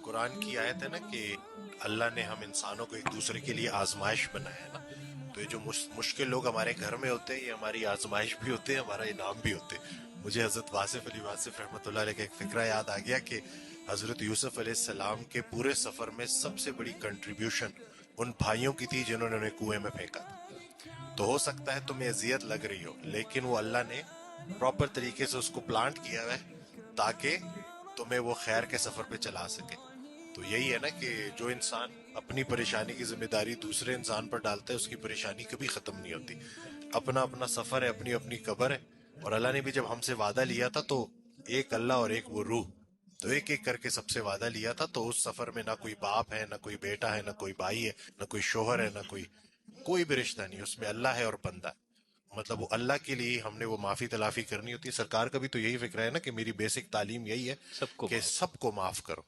قرآن کی آیت ہے نا کہ اللہ نے ہم انسانوں کو ایک دوسرے کے لیے آزمائش بنایا ہے نا. تو یہ جو مشکل لوگ ہمارے گھر میں ہوتے ہیں یہ ہماری آزمائش بھی ہوتے ہیں، ہمارا انعام بھی ہوتے ہیں. مجھے حضرت واصف علی واصف رحمۃ اللہ علیہ کا ایک فقرہ یاد آ گیا کہ حضرت یوسف علیہ السلام کے پورے سفر میں سب سے بڑی کنٹریبیوشن ان بھائیوں کی تھی جنہوں نے انہیں کنویں میں پھینکا تھا. تو ہو سکتا ہے تمہیں اذیت لگ رہی ہو، لیکن وہ اللہ نے پراپر طریقے سے اس کو پلانٹ کیا ہے تاکہ تمہیں وہ خیر کے سفر پہ چلا سکے. تو یہی ہے نا کہ جو انسان اپنی پریشانی کی ذمہ داری دوسرے انسان پر ڈالتا ہے اس کی پریشانی کبھی ختم نہیں ہوتی. اپنا اپنا سفر ہے، اپنی اپنی قبر ہے. اور اللہ نے بھی جب ہم سے وعدہ لیا تھا تو ایک اللہ اور ایک وہ روح، تو ایک ایک کر کے سب سے وعدہ لیا تھا. تو اس سفر میں نہ کوئی باپ ہے، نہ کوئی بیٹا ہے، نہ کوئی بھائی ہے، نہ کوئی شوہر ہے، نہ کوئی بھی رشتہ نہیں. اس میں اللہ ہے اور بندہ ہے. مطلب وہ اللہ کے لیے ہم نے وہ معافی تلافی کرنی ہوتی ہے. سرکار کا بھی تو یہی فکر ہے نا کہ میری بیسک تعلیم یہی ہے سب کو کہ معاف. سب کو معاف کرو.